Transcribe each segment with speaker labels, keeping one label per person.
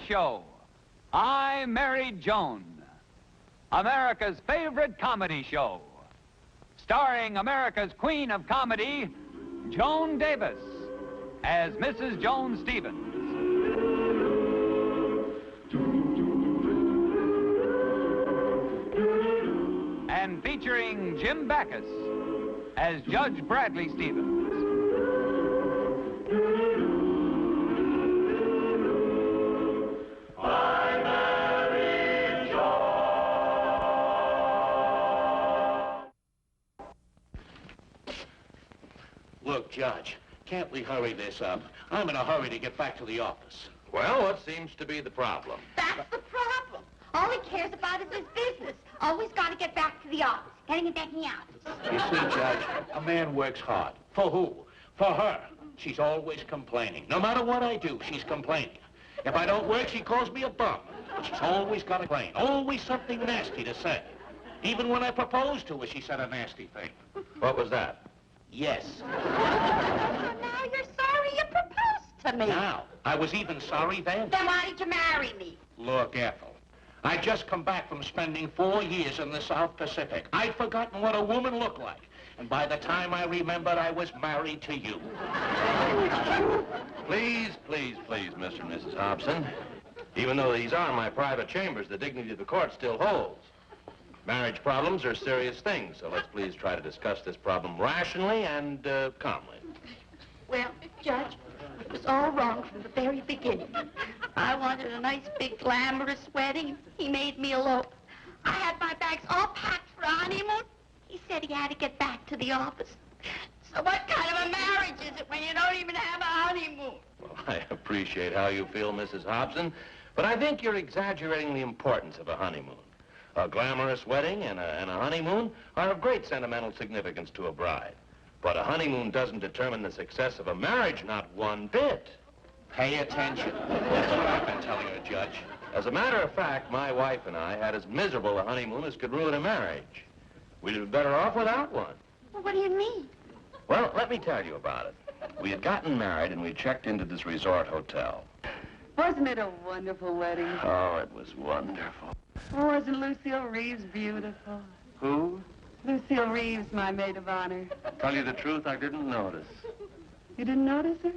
Speaker 1: show, I Married Joan, America's favorite comedy show, starring America's queen of comedy, Joan Davis, as Mrs. Joan Stevens. And featuring Jim Backus as Judge Bradley Stevens.
Speaker 2: Look, Judge, can't we hurry this up? I'm in a hurry to get back to the office.
Speaker 3: Well, what seems to be the problem?
Speaker 4: That's the problem. All he cares about is his business. Always got to get back to the office. Getting it back me out.
Speaker 2: You see, Judge, a man works hard. For who? For her. She's always complaining. No matter what I do, she's complaining. If I don't work, she calls me a bum. But she's always got to complain. Always something nasty to say. Even when I proposed to her, she said a nasty thing.
Speaker 3: What was that?
Speaker 2: Yes.
Speaker 4: Now you're sorry you proposed to me.
Speaker 2: Now, I was even sorry then.
Speaker 4: Then why did you marry me?
Speaker 2: Look, Ethel, I'd just come back from spending 4 years in the South Pacific. I'd forgotten what a woman looked like. And by the time I remembered, I was married to you.
Speaker 3: Please, please, please, Mr. and Mrs. Hobson. Even though these are my private chambers, the dignity of the court still holds. Marriage problems are serious things, so let's please try to discuss this problem rationally and calmly.
Speaker 4: Well, Judge, it was all wrong from the very beginning. I wanted a nice, big, glamorous wedding. He made me elope. I had my bags all packed for a honeymoon. He said he had to get back to the office. So what kind of a marriage is it when you don't even have a honeymoon?
Speaker 3: Well, I appreciate how you feel, Mrs. Hobson, but I think you're exaggerating the importance of a honeymoon. A glamorous wedding and a honeymoon are of great sentimental significance to a bride. But a honeymoon doesn't determine the success of a marriage, not one bit.
Speaker 2: Pay attention. That's what I've been telling her, Judge.
Speaker 3: As a matter of fact, my wife and I had as miserable a honeymoon as could ruin a marriage. We'd have been better off without one.
Speaker 4: Well, what do you mean?
Speaker 3: Well, let me tell you about it. We had gotten married and we checked into this resort hotel.
Speaker 5: Wasn't it a wonderful wedding?
Speaker 3: Oh, it was wonderful.
Speaker 5: Oh, wasn't Lucille Reeves beautiful?
Speaker 3: Who?
Speaker 5: Lucille Reeves, my maid of honor.
Speaker 3: Tell you the truth, I didn't notice.
Speaker 5: You didn't notice her?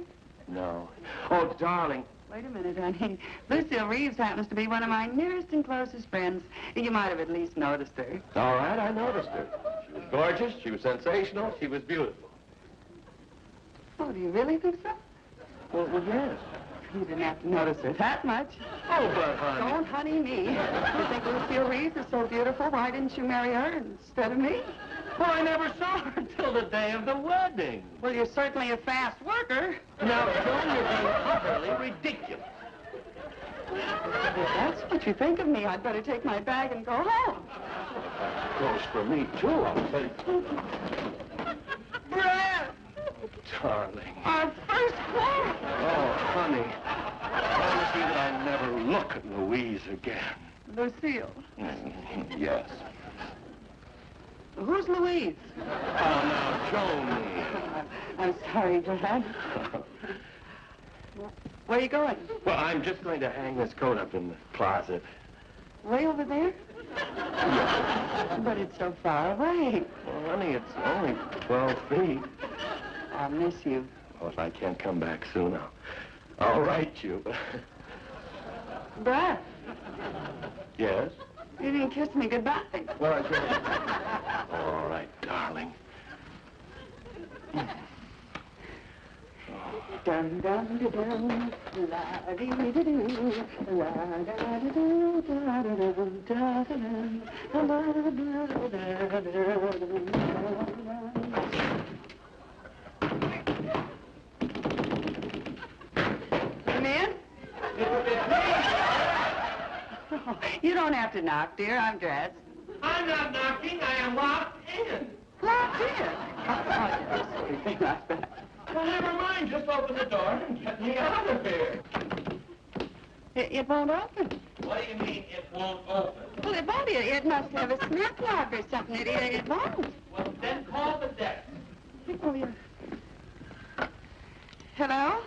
Speaker 3: No. Oh, darling.
Speaker 5: Wait a minute, honey. Lucille Reeves happens to be one of my nearest and closest friends. You might have at least noticed her.
Speaker 3: All right, I noticed her. She was gorgeous, she was sensational, she was beautiful.
Speaker 5: Oh, do you really think so?
Speaker 3: Well, yes.
Speaker 5: You didn't have to notice her that much.
Speaker 3: Oh, but honey.
Speaker 5: Don't honey me. You think Lucille Reeves is so beautiful, why didn't you marry her instead of me?
Speaker 3: Well, I never saw her till the day of the wedding.
Speaker 5: Well, you're certainly a fast worker.
Speaker 3: Now, Joan, you're being utterly ridiculous.
Speaker 5: If that's what you think of me, I'd better take my bag and go home.
Speaker 3: Goes for me, too, I'll say.
Speaker 5: Brad!
Speaker 3: Darling.
Speaker 5: Our first class!
Speaker 3: Oh, honey. Promise you that I'll never look at Louise again.
Speaker 5: Lucille.
Speaker 3: Yes.
Speaker 5: Who's Louise?
Speaker 3: Oh, now, Joan.
Speaker 5: I'm sorry, Brad. Where are you going?
Speaker 3: Well, I'm just going to hang this coat up in the closet.
Speaker 5: Way over there? But it's so far away.
Speaker 3: Well, honey, it's only 12 feet.
Speaker 5: I'll miss you.
Speaker 3: Well, if I can't come back soon, I'll write you.
Speaker 5: Brad,
Speaker 3: Yes?
Speaker 5: you didn't kiss me goodbye.
Speaker 3: Well, I can't. All right, darling.
Speaker 5: Dum dum da dum, la dee dee doo, la da da doo, da da dum, da da dum, da da da da. Come in. Oh, you don't have to knock, dear. I'm dressed.
Speaker 2: I'm not knocking. I am locked in.
Speaker 5: Locked in. Oh, you're so anything like that.
Speaker 2: Well, never mind. Just open the door and get me out of here.
Speaker 5: It won't open.
Speaker 2: What do you mean it won't open?
Speaker 5: Well, it won't. It must have a snap lock or something. It won't.
Speaker 2: Well, then call the desk.
Speaker 5: Oh, yeah. Hello?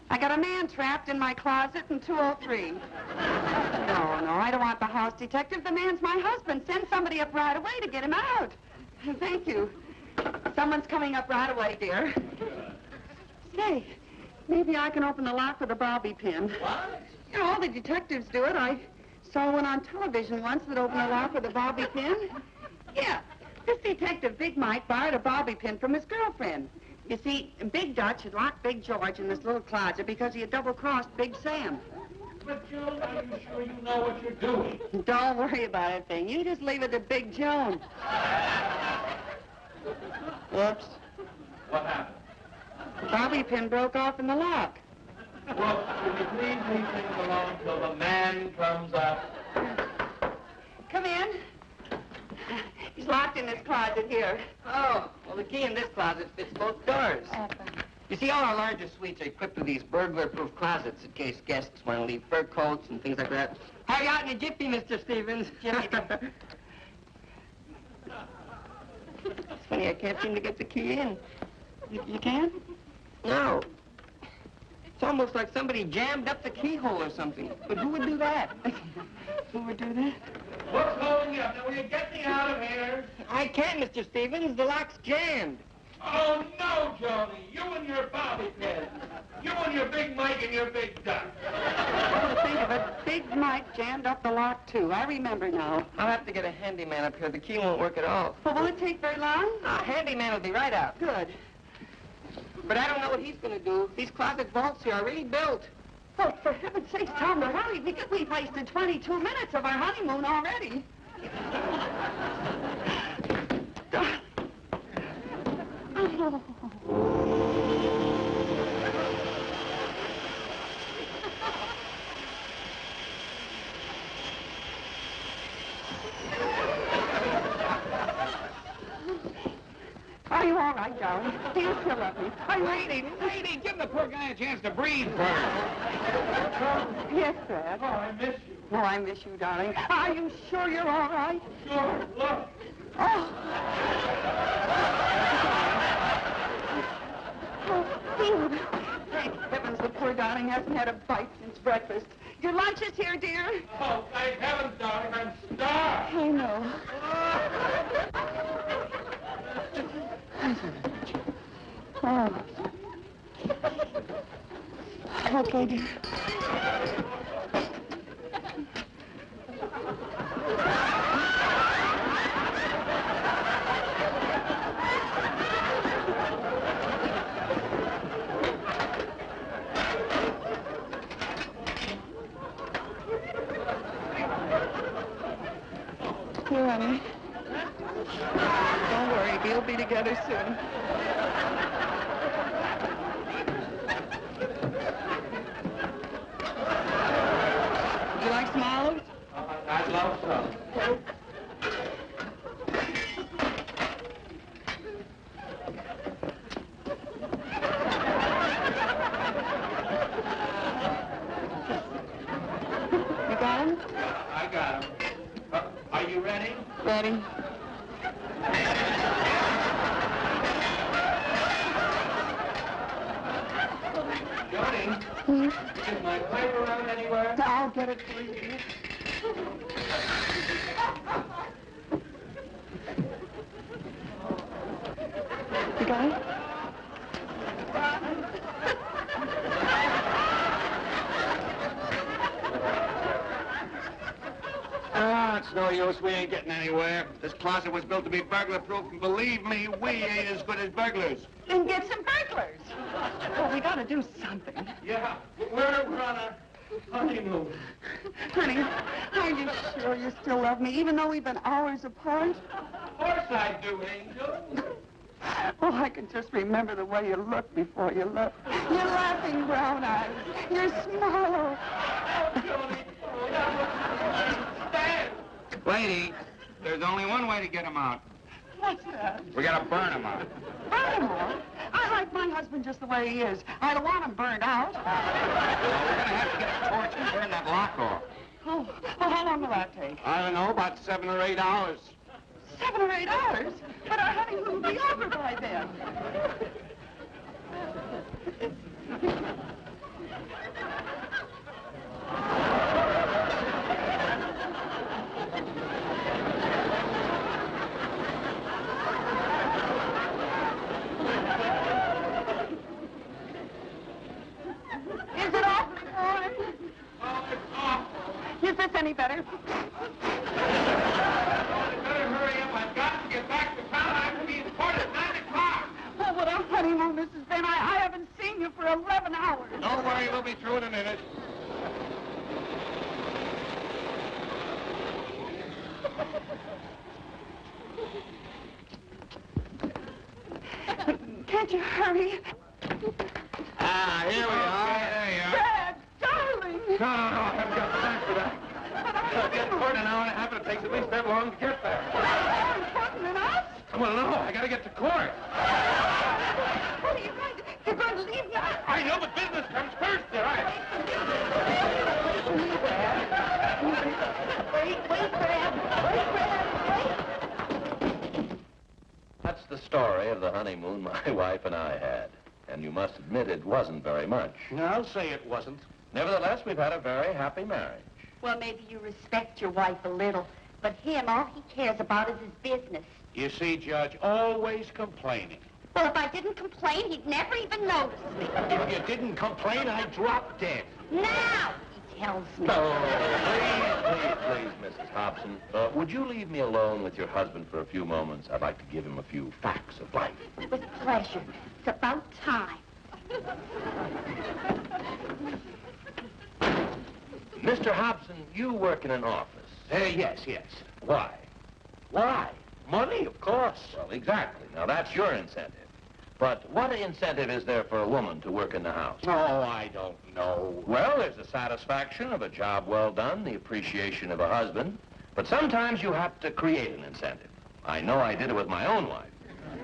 Speaker 6: I got a man trapped in my closet in 203. No, I don't want the house detective. The man's my husband. Send somebody up right away to get him out. Thank you. Someone's coming up right away, dear. Say, maybe I can open the lock with a bobby pin.
Speaker 2: What?
Speaker 6: You know, all the detectives do it. I saw one on television once that opened the lock with a bobby pin. Yeah, this detective, Big Mike, borrowed a bobby pin from his girlfriend. You see, Big Dutch had locked Big George in this little closet because he had double-crossed Big Sam.
Speaker 2: But, Joan, are you sure you know what you're doing?
Speaker 6: Don't worry about it, thing. You just leave it to Big Joan. Whoops.
Speaker 2: What happened?
Speaker 6: The bobby pin broke off in the lock.
Speaker 2: Look, will you please leave things alone till the man comes up?
Speaker 6: Come in. He's locked in this closet here.
Speaker 7: Oh, well, the key in this closet fits both doors. You see, all our larger suites are equipped with these burglar-proof closets in case guests want to leave fur coats and things like that. Hurry out in a jiffy, Mr. Stevens.
Speaker 6: It's funny, I can't seem to get the key in. You can't?
Speaker 7: No. It's almost like somebody jammed up the keyhole or something. But who would do that?
Speaker 6: Who would do that?
Speaker 2: What's holding you up? Now, will you get me out of here?
Speaker 7: I can't, Mr. Stevens. The lock's jammed.
Speaker 2: Oh, no, Johnny. You and your bobby pin. You and your Big Mike and your Big Duck.
Speaker 6: Come to think of it, Big Mike jammed up the lock, too. I remember now.
Speaker 7: I'll have to get a handyman up here. The key won't work at all.
Speaker 6: Well, will it take very long?
Speaker 7: A handyman will be right out.
Speaker 6: Good.
Speaker 7: But I don't know what he's going to do. These closet vaults here are really built.
Speaker 6: Oh, for heaven's sakes, Tom, hurry. We've wasted 22 minutes of our honeymoon already. Darling. Oh. Are you all right, darling? Do you still love me? Are you...
Speaker 1: Lady, give the poor guy a chance to breathe first.
Speaker 6: Yes, Dad.
Speaker 2: Oh, I miss you.
Speaker 6: Oh, I miss you, darling. Are you sure you're all right?
Speaker 2: Sure, look.
Speaker 6: Oh. Oh, food. Thank heavens the poor darling hasn't had a bite since breakfast. Your lunch is here, dear.
Speaker 2: Oh, thank heavens, darling. I'm starved.
Speaker 6: I know. Oh. Okay, dear. Here, honey. Don't worry, we'll be together soon. You like some olives?
Speaker 2: I'd love some.
Speaker 6: You got him?
Speaker 2: I got him. Are you ready?
Speaker 6: Ready.
Speaker 2: Johnny, is my pipe around anywhere?
Speaker 6: I'll get it for you, dear. You got it?
Speaker 1: Ah, it's no use. We ain't getting anywhere. This closet was built to be burglar-proof, and believe me, we ain't as good as burglars.
Speaker 6: Then get some burglars. Well, we gotta do something.
Speaker 2: Yeah, we're on a honeymoon.
Speaker 6: Honey, are you sure you still love me, even though we've been hours apart?
Speaker 2: Of course I do, Angel.
Speaker 6: Oh, I can just remember the way you looked before you left. Your laughing brown eyes, your smile.
Speaker 2: Oh, Johnny. Stand.
Speaker 1: Lady, there's only one way to get him out.
Speaker 6: What's that?
Speaker 1: We gotta burn him out.
Speaker 6: Burn him out? I like my husband just the way he is. I don't want him burned out.
Speaker 1: Well, we're gonna have to get a torch and burn that lock off.
Speaker 6: Oh, well, how long will that take?
Speaker 1: I don't know, about 7 or 8 hours.
Speaker 6: 7 or 8 hours? But our honeymoon will be over by then. Can't you hurry?
Speaker 1: Ah, here we are. There you are.
Speaker 6: Brad, darling.
Speaker 1: No, I haven't got time for that. I'll get to court in an hour and a half, and it takes at least that long to get there.
Speaker 6: More important than us?
Speaker 1: Well, no, I gotta get to court.
Speaker 6: What are you going to... You're going to leave now?
Speaker 1: I know, but business comes first, all right?
Speaker 6: Wait, Brad.
Speaker 3: That's the story of the honeymoon my wife and I had. And you must admit it wasn't very much.
Speaker 2: I'll say it wasn't.
Speaker 3: Nevertheless, we've had a very happy marriage.
Speaker 4: Well, maybe you respect your wife a little, but him, all he cares about is his business.
Speaker 2: You see, Judge, always complaining.
Speaker 4: Well, if I didn't complain, he'd never even notice me.
Speaker 2: If you didn't complain, I'd drop dead.
Speaker 4: Now, he tells me.
Speaker 3: Oh, please, Mrs. Hobson. Would you leave me alone with your husband for a few moments? I'd like to give him a few facts of life.
Speaker 4: With pleasure. It's about time.
Speaker 3: Mr. Hobson, you work in an office.
Speaker 2: Yes. Why? Why? Money, of course.
Speaker 3: Well, exactly. Now, that's your incentive. But what incentive is there for a woman to work in the house?
Speaker 2: Oh, I don't know.
Speaker 3: Well, there's the satisfaction of a job well done, the appreciation of a husband. But sometimes you have to create an incentive. I know I did it with my own wife.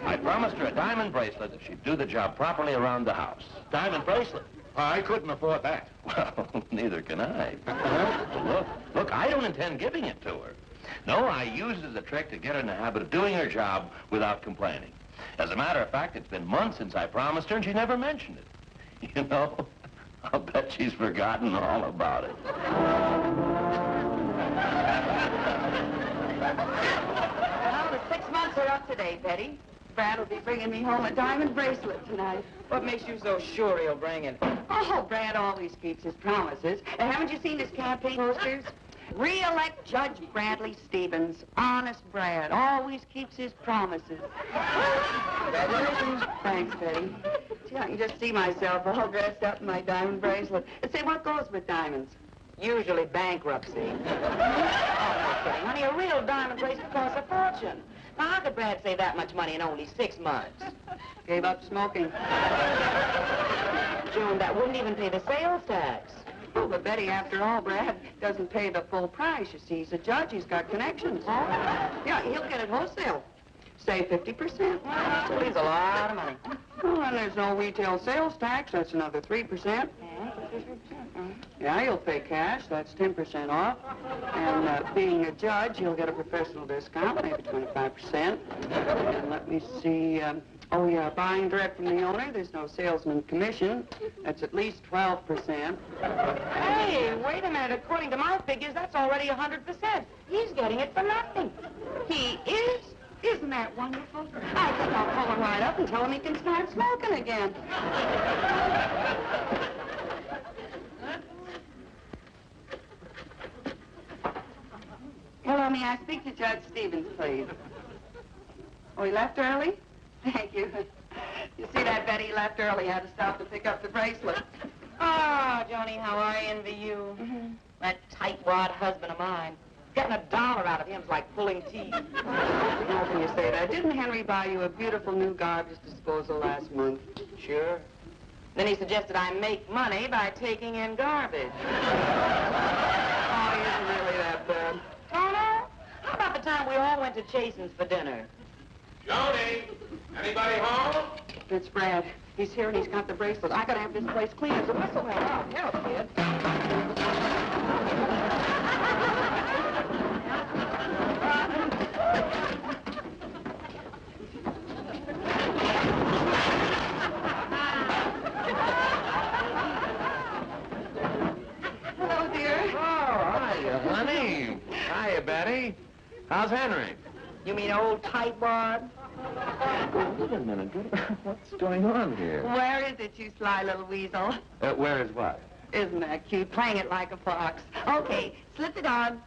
Speaker 3: I promised her a diamond bracelet if she'd do the job properly around the house.
Speaker 2: Diamond bracelet? I couldn't afford that.
Speaker 3: Well, neither can I. Look, I don't intend giving it to her. No, I used it as a trick to get her in the habit of doing her job without complaining. As a matter of fact, it's been months since I promised her, and she never mentioned it. You know, I'll bet she's forgotten all about it.
Speaker 6: Well, the 6 months are up today, Betty. Brad will be bringing me home a diamond bracelet tonight.
Speaker 7: What makes you so sure he'll bring it?
Speaker 6: Oh, Brad always keeps his promises. And haven't you seen his campaign posters? Re-elect Judge Bradley Stevens. Honest Brad. Always keeps his promises. Congratulations. Thanks, Betty. Gee, I can just see myself all dressed up in my diamond bracelet. And say, what goes with diamonds?
Speaker 7: Usually bankruptcy. Oh, no kidding, honey. A real diamond bracelet costs a fortune. Now, how could Brad save that much money in only 6 months?
Speaker 6: Gave up smoking.
Speaker 7: Joan, that wouldn't even pay the sales tax.
Speaker 6: Oh, but Betty, after all, Brad doesn't pay the full price. You see, he's a judge. He's got connections.
Speaker 7: Oh?
Speaker 6: Yeah, he'll get it wholesale. Say 50%.
Speaker 7: That leaves a lot of money.
Speaker 6: Well, and there's no retail sales tax. That's another 3%. Yeah, he'll pay cash. That's 10% off. And being a judge, he'll get a professional discount, maybe 25%. And let me see. Oh, yeah, buying direct from the owner. There's no salesman commission. That's at least 12%.
Speaker 7: Hey, wait a minute. According to my figures, that's already 100%. He's getting it for nothing.
Speaker 6: He is? Isn't that wonderful? I think I'll call him right up and tell him he can start smoking again. Hello, may I speak to Judge Stevens, please? Oh, he left early? Thank you. You see that, Betty? He left early. Had to stop to pick up the bracelet.
Speaker 7: Ah, Johnny, how I envy you. That tightwad husband of mine. Getting $1 out of him's like pulling teeth.
Speaker 6: How can you say that? Didn't Henry buy you a beautiful new garbage disposal last month?
Speaker 7: Sure. Then he suggested I make money by taking in garbage.
Speaker 6: Oh, he isn't really that bad.
Speaker 7: Oh, no? How about the time we all went to Chasen's for dinner?
Speaker 2: Joni, anybody home?
Speaker 6: It's Brad. He's here and he's got the bracelet. I gotta have this place clean as a whistle. Oh, help, kid. Hello, dear.
Speaker 3: Oh, hiya, honey. Hiya, Betty. How's Henry?
Speaker 7: You mean old tightwad?
Speaker 3: Wait a minute. What's going on here?
Speaker 6: Where is it, you sly little weasel?
Speaker 3: Where is what?
Speaker 6: Isn't that cute? Playing it like a fox. Okay, slip the dog.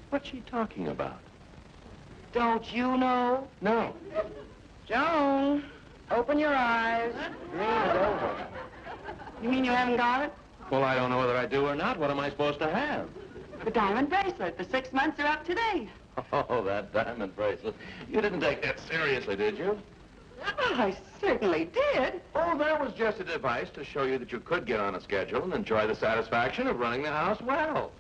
Speaker 3: What's she talking about?
Speaker 7: Don't you know?
Speaker 3: No.
Speaker 6: Joan, open your eyes.
Speaker 3: Dream is over.
Speaker 6: You mean you haven't got it?
Speaker 3: Well, I don't know whether I do or not. What am I supposed to have?
Speaker 6: The diamond bracelet. The 6 months are up today.
Speaker 3: Oh, that diamond bracelet. You didn't take that seriously, did you?
Speaker 6: Well, I certainly did.
Speaker 3: Oh, that was just a device to show you that you could get on a schedule and enjoy the satisfaction of running the house well.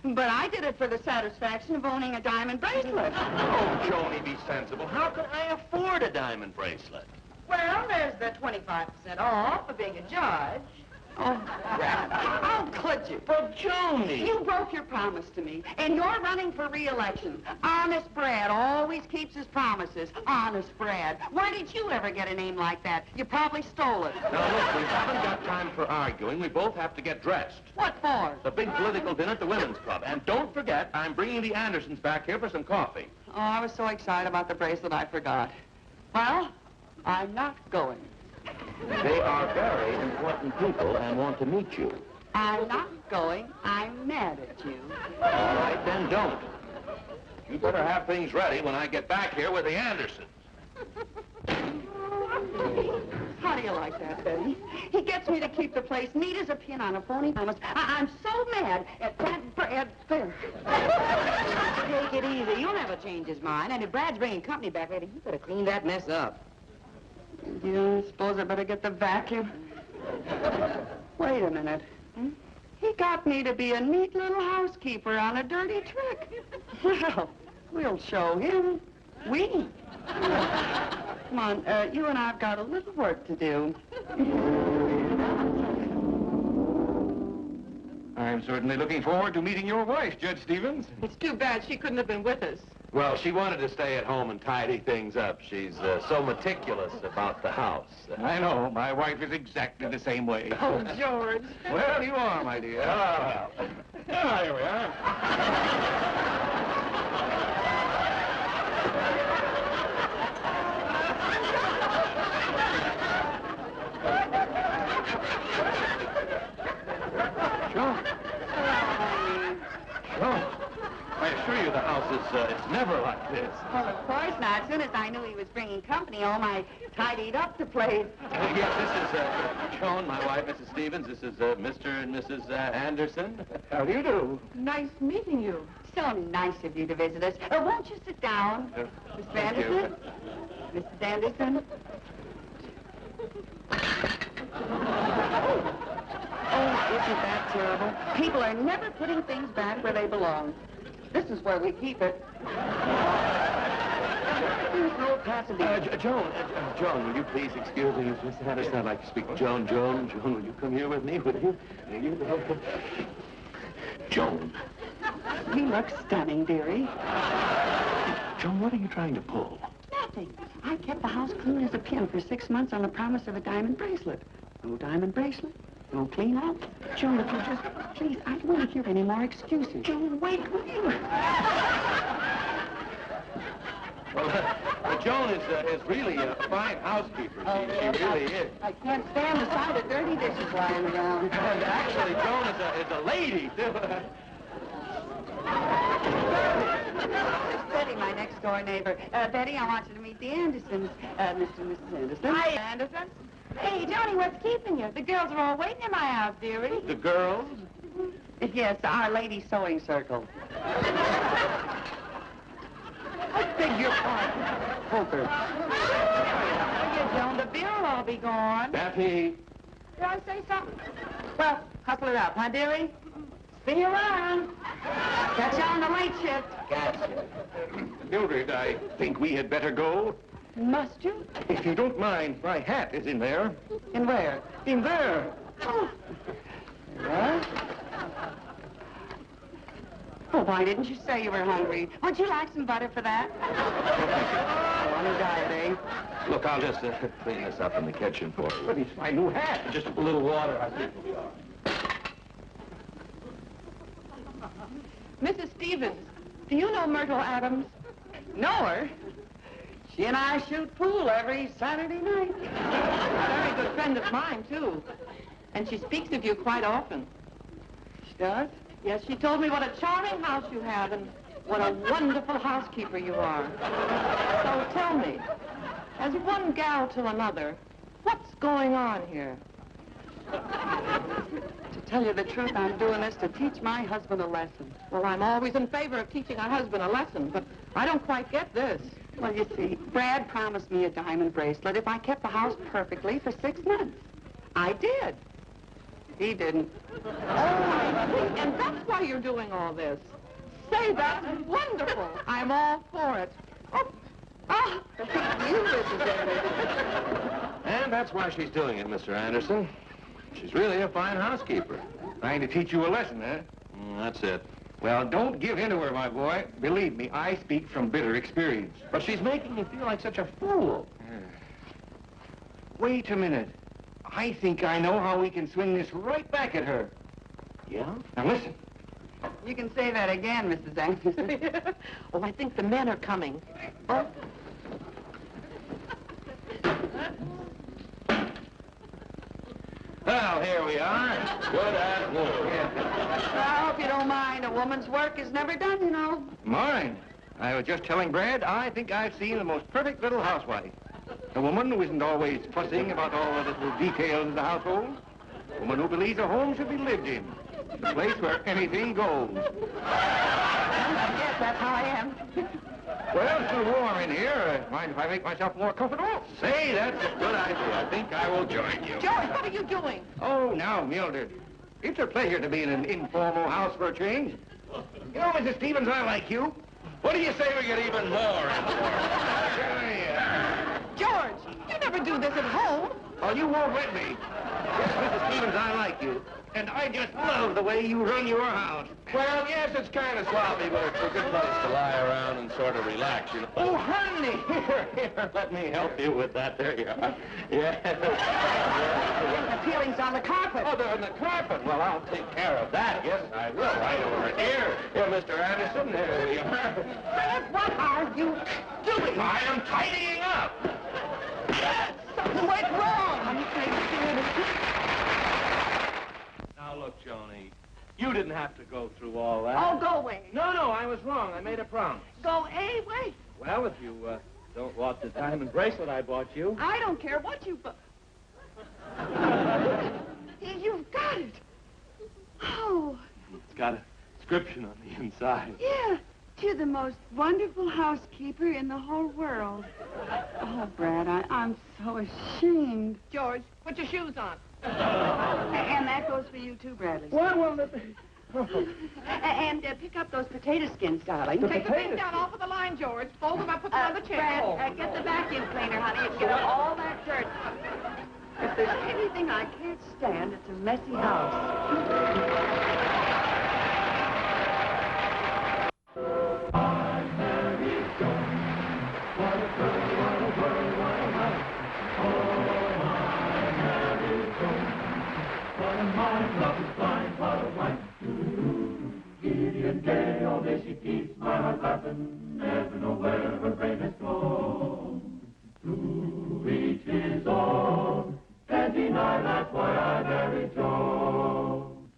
Speaker 6: But I did it for the satisfaction of owning a diamond bracelet.
Speaker 3: Oh, Joni, be sensible. How could I afford a diamond bracelet?
Speaker 8: Well, there's the 25% off for being a judge.
Speaker 6: Oh, Brad, how could you?
Speaker 3: But, Joni!
Speaker 6: You broke your promise to me, and you're running for re-election. Honest Brad always keeps his promises. Honest Brad. Where did you ever get a name like that? You probably stole it.
Speaker 3: Now, look, we haven't got time for arguing. We both have to get dressed.
Speaker 6: What for?
Speaker 3: The big political dinner at the Women's Club. And don't forget, I'm bringing the Andersons back here for some coffee.
Speaker 6: Oh, I was so excited about the bracelet, I forgot. Well, I'm not going.
Speaker 3: They are very important people and want to meet you.
Speaker 6: I'm not going. I'm mad at you.
Speaker 3: All right, then don't. You better have things ready when I get back here with the Andersons.
Speaker 6: How do you like that, Betty? He gets me to keep the place neat as a pin on a phony promise. I'm so mad at that Brad. There.
Speaker 8: Take it easy. You'll never change his mind. And if Brad's bringing company back later, you better clean that mess up.
Speaker 6: Yeah, I suppose I better get the vacuum. Wait a minute. He got me to be a neat little housekeeper on a dirty trick. Well, we'll show him. We. Come on, you and I've got a little work to do.
Speaker 1: I'm certainly looking forward to meeting your wife, Judge Stevens.
Speaker 6: It's too bad she couldn't have been with us.
Speaker 3: Well, she wanted to stay at home and tidy things up. She's so meticulous about the house.
Speaker 1: I know. My wife is exactly the same way.
Speaker 6: Oh, George.
Speaker 1: Well, you are, my dear. Ah, here we are.
Speaker 3: I assure you the house is, it's never like this.
Speaker 6: Well, of course not. As soon as I knew he was bringing company home, I tidied up the place.
Speaker 3: Yes, this is Joan, my wife, Mrs. Stevens. This is Mr. and Mrs. Anderson.
Speaker 1: How do you do?
Speaker 6: Nice meeting you. So nice of you to visit us. Won't you sit down, Mr. Anderson? Mrs. Anderson? Oh, isn't that terrible? People are never putting things back where they belong. This is where we keep it. There's no passage.
Speaker 3: Joan, will you please excuse me? Mr. Anderson, I'd like to speak to Joan. Joan, will you come here with me? Will you? Joan.
Speaker 6: You look stunning, dearie.
Speaker 3: Joan, what are you trying to pull?
Speaker 6: Nothing. I kept the house clean as a pin for 6 months on the promise of a diamond bracelet. No diamond bracelet, no clean out. Joan, if you just... Please, I don't want to hear any more excuses. Joan, wait, will you?
Speaker 3: Well, Joan is really a fine housekeeper. She really is.
Speaker 6: I can't stand the sight of dirty dishes lying around.
Speaker 3: And actually, Joan is a lady, too.
Speaker 6: It's Betty, my next-door neighbor. Betty, I want you to meet the Andersons. Mr. and Mrs. Anderson.
Speaker 8: Hi, Anderson. Hey, Johnny, what's keeping you? The girls are all waiting in my house, dearie.
Speaker 3: The girls?
Speaker 6: Yes, Our Lady Sewing Circle. I beg your pardon. Poker.
Speaker 8: Forget, Joan, the beer will all be gone.
Speaker 3: Daffy.
Speaker 8: Did I say something? Well, hustle it up, huh, dearie? See you around.
Speaker 6: Catch you on the late shift.
Speaker 3: Gotcha.
Speaker 1: Mildred, I think we had better go.
Speaker 6: Must you?
Speaker 1: If you don't mind, my hat is in there.
Speaker 6: In where?
Speaker 1: In there.
Speaker 6: Oh. What? Oh, why didn't you say you were hungry? Would you like some butter for that? Oh, on a diet, eh?
Speaker 3: Look, I'll just clean this up in the kitchen for you.
Speaker 1: But it's my new hat.
Speaker 3: Just a little water, I think will be all right.
Speaker 6: Mrs. Stevens, do you know Myrtle Adams? Know her? She and I shoot pool every Saturday night. A very good friend of mine, too. And she speaks of you quite often. She does? Yes, she told me what a charming house you have and what a wonderful housekeeper you are. So tell me, as one gal to another, what's going on here? To tell you the truth, I'm doing this to teach my husband a lesson.
Speaker 8: Well, I'm always in favor of teaching a husband a lesson, but I don't quite get this.
Speaker 6: Well, you see, Brad promised me a diamond bracelet if I kept the house perfectly for 6 months. I did. He didn't.
Speaker 8: Oh, I see. And that's why you're doing all this. Say, that's wonderful. I'm all for it.
Speaker 6: Oh, you, Mrs. Anderson.
Speaker 3: And that's why she's doing it, Mr. Anderson. She's really a fine housekeeper.
Speaker 1: Trying to teach you a lesson, huh?
Speaker 3: That's it.
Speaker 1: Well, don't give in to her, my boy. Believe me, I speak from bitter experience.
Speaker 3: But she's making you feel like such a fool.
Speaker 1: Wait a minute. I think I know how we can swing this right back at her.
Speaker 3: Yeah?
Speaker 1: Now listen.
Speaker 6: You can say that again, Mrs. Anderson.
Speaker 8: Oh, I think the men are coming. Oh.
Speaker 3: Well, here we are. Good as new.
Speaker 6: I hope you don't mind. A woman's work is never done, you know.
Speaker 1: Mine. I was just telling Brad, I think I've seen the most perfect little housewife. A woman who isn't always fussing about all the little details of the household. A woman who believes a home should be lived in. The place where anything goes.
Speaker 6: Yes, that's how I am.
Speaker 1: Well, it's still warm in here. Mind if I make myself more comfortable?
Speaker 3: Say, that's a good idea. I think I will join you.
Speaker 8: George, what are you doing?
Speaker 1: Oh, now, Mildred. It's a pleasure to be in an informal house for a change. You know, Mrs. Stevens, I like you.
Speaker 3: What do you say we get even more informal?
Speaker 8: George, you never do this at home.
Speaker 1: Oh, you won't let me. Yes, Mrs. Stevens, I like you. And I just love the way you run your house.
Speaker 3: Well, yes, it's kind of sloppy, but it's a good place to lie around and sort of relax, you know.
Speaker 1: Oh, honey!
Speaker 3: Here, let me help you with that. There you are. Yeah.
Speaker 6: The peeling's on the carpet.
Speaker 3: Oh, they're on the carpet. Well, I'll take care of that. Yes, I will. Right over here. Here, Mr. Anderson. There we are.
Speaker 6: Fred, what are you doing?
Speaker 3: I am tidying up.
Speaker 6: Something went wrong. I'm afraid to do it.
Speaker 2: Now, look, Joni, you didn't have to go through all that.
Speaker 6: Oh, go away.
Speaker 2: No, I was wrong. I made a promise.
Speaker 6: Go away.
Speaker 2: Well, if you don't want the diamond bracelet I bought you.
Speaker 6: I don't care what you... You've got it. Oh.
Speaker 2: It's got a inscription on the inside.
Speaker 6: Yeah. You're the most wonderful housekeeper in the whole world. Oh, Brad, I'm so ashamed.
Speaker 8: George, put your shoes on.
Speaker 6: And that goes for you, too, Bradley.
Speaker 2: Well,
Speaker 6: And pick up those potato skins, darling.
Speaker 8: Take the things down off of the line, George. Fold them up, put them on the chair.
Speaker 6: Brad, get the vacuum cleaner, honey, and get up all that dirt. If there's anything I can't stand, it's a messy house.
Speaker 9: Gay, all day she keeps my heart laughing, never know where her brain has gone. To each his own, can't deny that's why I married Joan.